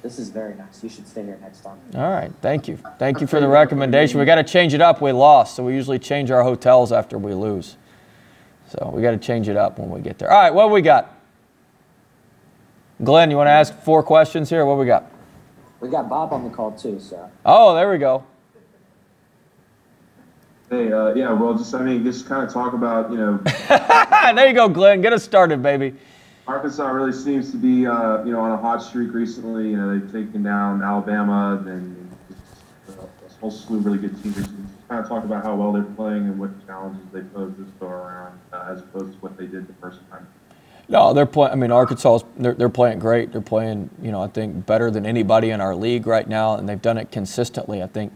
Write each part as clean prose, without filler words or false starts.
This is very nice. You should stay here next time. All right, thank you. Thank you for the recommendation. We got to change it up. We lost, so we usually change our hotels after we lose. So we got to change it up when we get there. All right, what do we got? Glenn, you want to ask 4 questions here? What do we got? We got Bob on the call too, so. Oh, there we go. Hey, yeah, well, just kind of talk about, There you go, Glenn. Get us started, baby. Arkansas really seems to be, on a hot streak recently. They've taken down Alabama and a whole slew of really good teams. Just kind of talk about how well they're playing and what challenges they pose this go around, as opposed to what they did the first time. No, they're playing. I mean, Arkansas, they're playing great. They're playing, I think better than anybody in our league right now, and they've done it consistently. I think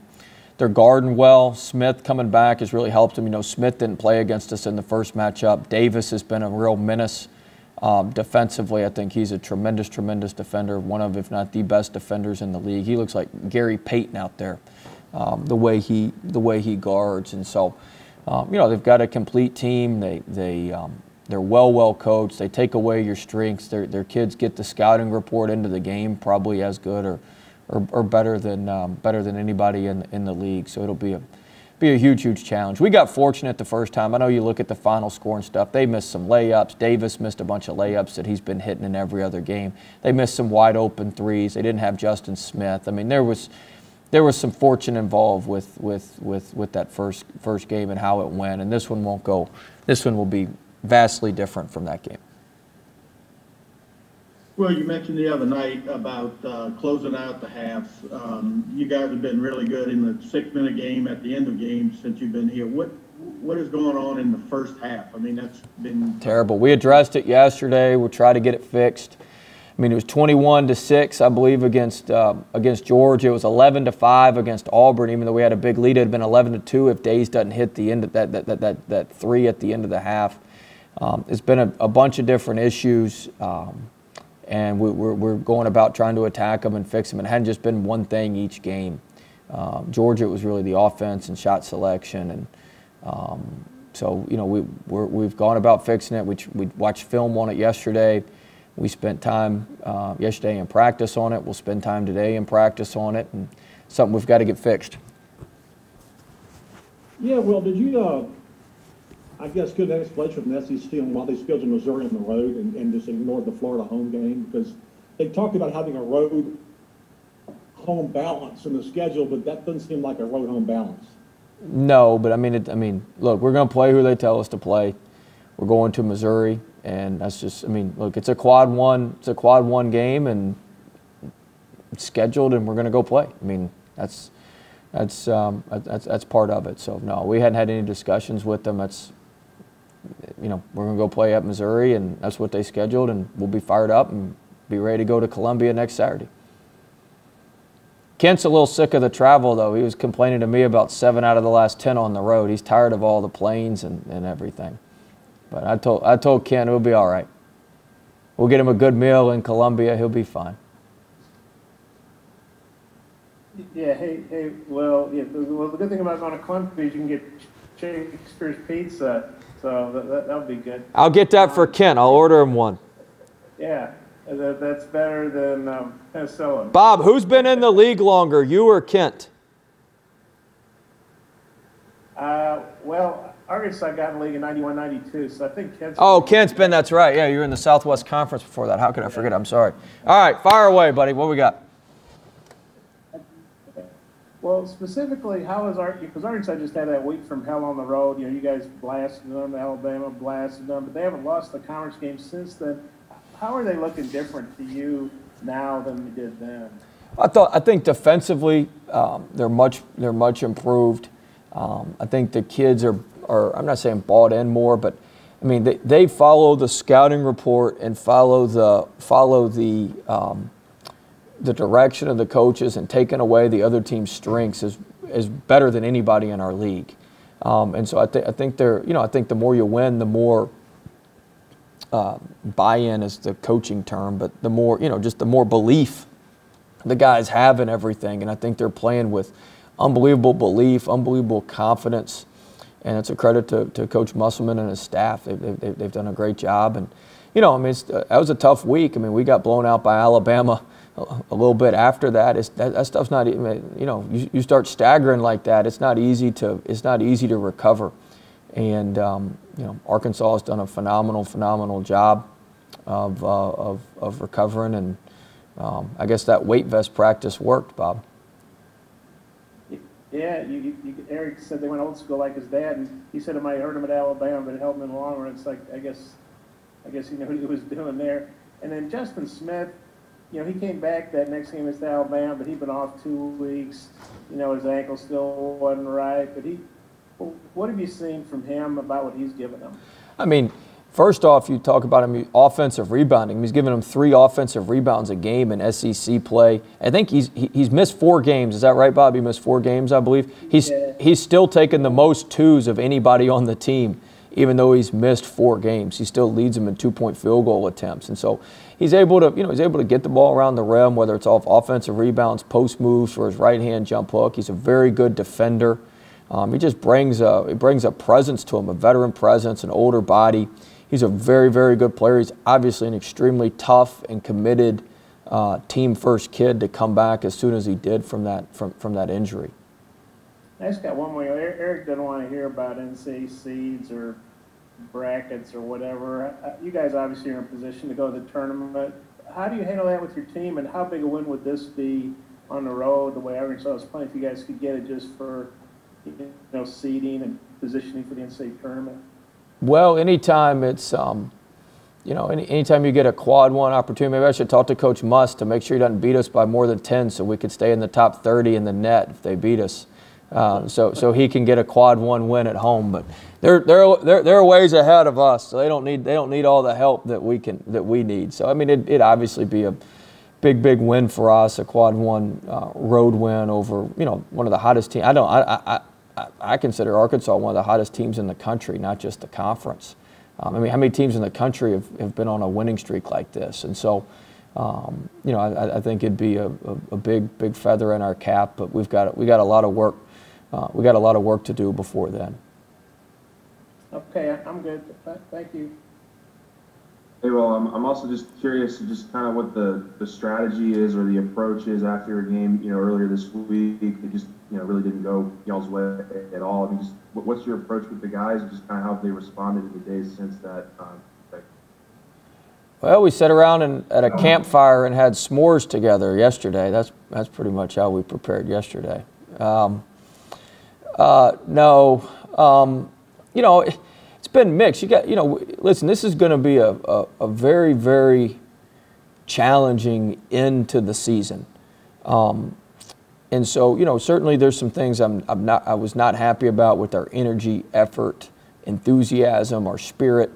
they're guarding well. Smith coming back has really helped them. Smith didn't play against us in the first matchup. Davis has been a real menace. Defensively, I think he's a tremendous defender, one of, if not the best defenders in the league. He looks like Gary Payton out there, the way he guards. And so, they've got a complete team. They're well coached. They take away your strengths. Their kids get the scouting report into the game probably as good or better than anybody in the league. So it'll be a huge challenge. We got fortunate the first time. I know you look at the final score and stuff. They missed some layups. Davis missed a bunch of layups that he's been hitting in every other game. They missed some wide open threes. They didn't have Justin Smith. I mean, there was some fortune involved with that first game and how it went. And this one won't go. This one will be vastly different from that game. Well, you mentioned the other night about closing out the halves. You guys have been really good in the 6-minute game at the end of games since you've been here. What is going on in the first half? I mean, that's been terrible. We addressed it yesterday. We'll try to get it fixed. I mean, it was 21-6, I believe, against Georgia. It was 11-5 against Auburn. Even though we had a big lead, it had been 11-2 if Days doesn't hit the end of that 3 at the end of the half. It's been a bunch of different issues. And we're going about trying to attack them and fix them. It hadn't just been one thing each game. Georgia, it was really the offense and shot selection, and so we've gone about fixing it. We watched film on it yesterday. We spent time yesterday in practice on it. We'll spend time today in practice on it, and something we've got to get fixed. Yeah, well, did you? I guess good explanation from the SEC on why they scheduled Missouri on the road and just ignored the Florida home game, because they talked about having a road home balance in the schedule, but that doesn't seem like a road home balance. No, but I mean, look, we're going to play who they tell us to play. We're going to Missouri, and that's just, look, it's a quad one game, and it's scheduled, and we're going to go play. That's part of it. So no, we hadn't had any discussions with them. We're going to go play at Missouri, and that's what they scheduled, and we'll be fired up and be ready to go to Columbia next Saturday. Kent's a little sick of the travel, though. He was complaining to me about 7 out of the last 10 on the road. He's tired of all the planes and everything. But I told Kent it'll be all right. We'll get him a good meal in Columbia. He'll be fine. Yeah, well, the good thing about going to Columbia is you can get Shakespeare's pizza, so that would be good. I'll get that for Kent. I'll order him one. Yeah, that's better than penicillin. Bob, who's been in the league longer, you or Kent? Well, Arkansas got in the league in 91, 92, so I think Kent's... Oh, Kent's been, that's right. Yeah, you were in the Southwest Conference before that. How could I forget? I'm sorry. All right, fire away, buddy. What we got? Well, specifically, how is because Arkansas just had that week from hell on the road. You guys blasted them, Alabama blasted them, but they haven't lost the conference game since then. How are they looking different to you now than they did then? I think defensively, they're much improved. I think the kids are I'm not saying bought in more, but they follow the scouting report and follow the direction of the coaches, and taking away the other team's strengths is better than anybody in our league. And so I think I think the more you win, the more buy-in is the coaching term, but the more just the more belief the guys have in everything. And I think they're playing with unbelievable belief, unbelievable confidence, and it's a credit to Coach Musselman and his staff. They've done a great job. And that was a tough week. We got blown out by Alabama a little bit after that. That stuff's not, you start staggering like that, it's not easy to recover. And Arkansas has done a phenomenal job of recovering, and I guess that weight vest practice worked, Bob. Yeah, Eric said they went old school like his dad, and he said it might hurt him at Alabama, but it helped him in the long run. It's like, I guess he knew what he was doing there. And then Justin Smith, he came back that next game against Alabama, but he'd been off 2 weeks. His ankle still wasn't right. But what have you seen from him about what he's given them? I mean, first off, you talk about him offensive rebounding. He's given them 3 offensive rebounds a game in SEC play. I think he's missed 4 games. Is that right, Bob? He missed 4 games, I believe. He's still taken the most twos of anybody on the team, even though he's missed 4 games. He still leads them in 2-point field goal attempts. And so he's able to get the ball around the rim, whether it's off offensive rebounds, post moves, for his right-hand jump hook. He's a very good defender. He just brings a presence to him, a veteran presence, an older body. He's a very, very good player. He's obviously an extremely tough and committed team-first kid to come back as soon as he did from that injury. I just got one more. Eric doesn't want to hear about NCAA seeds or brackets or whatever. You guys obviously are in a position to go to the tournament. How do you handle that with your team, and how big a win would this be on the road, the way Arkansas is playing, if you guys could get it just for seeding and positioning for the NCAA tournament? Well, anytime it's anytime you get a quad 1 opportunity, maybe I should talk to Coach Must to make sure he doesn't beat us by more than 10, so we could stay in the top 30 in the net if they beat us. So he can get a quad 1 win at home, but they're ways ahead of us, so they don't need all the help that we need. So I mean, it'd obviously be a big win for us, a quad 1 road win over one of the hottest teams. I consider Arkansas one of the hottest teams in the country, not just the conference. I mean, how many teams in the country have been on a winning streak like this? And so, I think it'd be a big feather in our cap. But we got a lot of work. We got a lot of work to do before then. Okay, I'm good. Thank you. Hey, well, I'm also just curious, just kind of what the strategy is or the approach is after a game, earlier this week. It just, really didn't go y'all's way at all. I mean, just what's your approach with the guys, and just kind of how they responded in the days since that? Well, we sat around at a campfire and had s'mores together yesterday. That's pretty much how we prepared yesterday. It's been mixed. You got, listen, this is going to be a very, very challenging end to the season. And so, certainly there's some things I was not happy about with our energy, effort, enthusiasm, our spirit,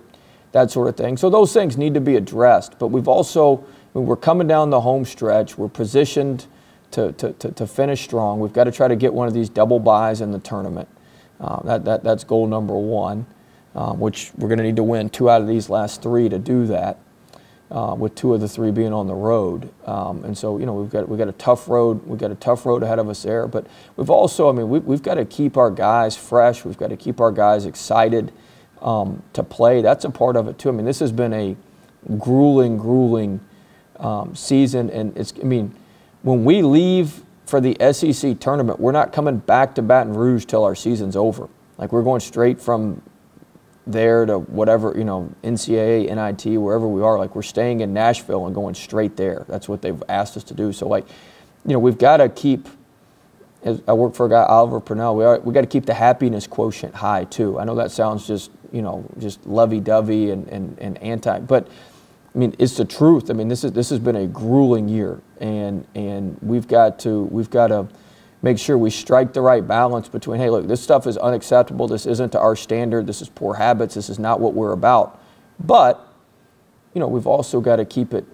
that sort of thing. So those things need to be addressed. But we've also, we're coming down the home stretch. We're positioned to finish strong. We've got to try to get one of these double byes in the tournament. That's goal number 1. Which we're going to need to win 2 out of these last 3 to do that, with 2 of the 3 being on the road. And so, we've got a tough road. We've got a tough road ahead of us there. But we've also, we've got to keep our guys fresh. We've got to keep our guys excited to play. That's a part of it too. This has been a grueling season, and when we leave for the SEC tournament, we're not coming back to Baton Rouge till our season's over. Like, we're going straight from there to whatever, NCAA, NIT, wherever we are. Like, we're staying in Nashville and going straight there. That's what they've asked us to do. So, we've got to keep, as I work for a guy, Oliver Purnell, we got to keep the happiness quotient high too. I know that sounds just lovey-dovey and anti, but it's the truth. This has been a grueling year, and we've got to make sure we strike the right balance between, hey, look, this stuff is unacceptable. This isn't to our standard. This is poor habits. This is not what we're about. But we've also got to keep it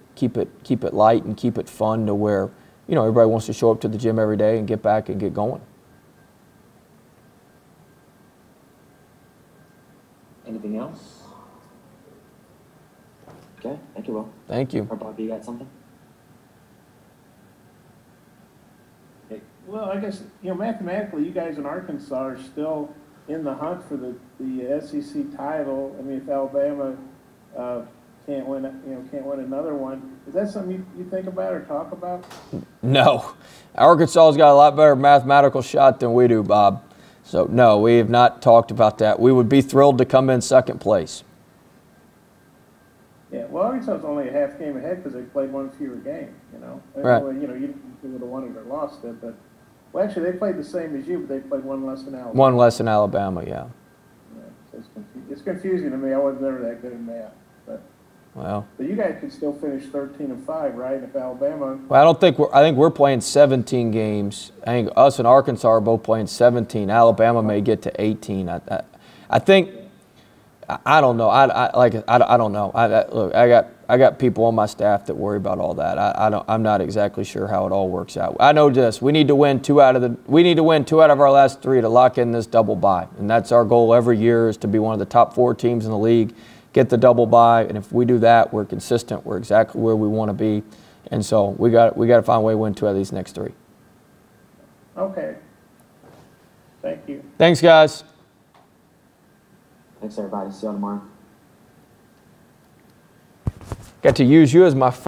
light and keep it fun to where everybody wants to show up to the gym every day and get back and get going. Anything else? Okay, thank you, Will. Thank you. Or Bobby, you got something? Well, I guess, mathematically, you guys in Arkansas are still in the hunt for the SEC title. If Alabama can't win, can't win another one. Is that something you think about or talk about? No. Arkansas's got a lot better mathematical shot than we do, Bob. So, no, we have not talked about that. We would be thrilled to come in second place. Yeah, well, Arkansas is only a half game ahead because they played one fewer game, Right. Well, you would have won it or lost it, but, well, actually, they played the same as you, but they played one less than Alabama. One less than Alabama, yeah. Yeah, so it's confusing to me. I was never that good at math, but you guys could still finish 13-5, right? If Alabama. Well, I think we're playing 17 games. I think us and Arkansas are both playing 17. Alabama may get to 18. I think. I don't know. I don't know. Look, I got people on my staff that worry about all that. I'm not exactly sure how it all works out. I know this. We need to win two out of our last 3 to lock in this double bye, and that's our goal every year, is to be one of the top 4 teams in the league, get the double bye, and if we do that, we're consistent. We're exactly where we want to be, and so we got to find a way to win 2 out of these next 3. Okay. Thank you. Thanks, guys. Thanks, everybody. See you all tomorrow. Got to use you as my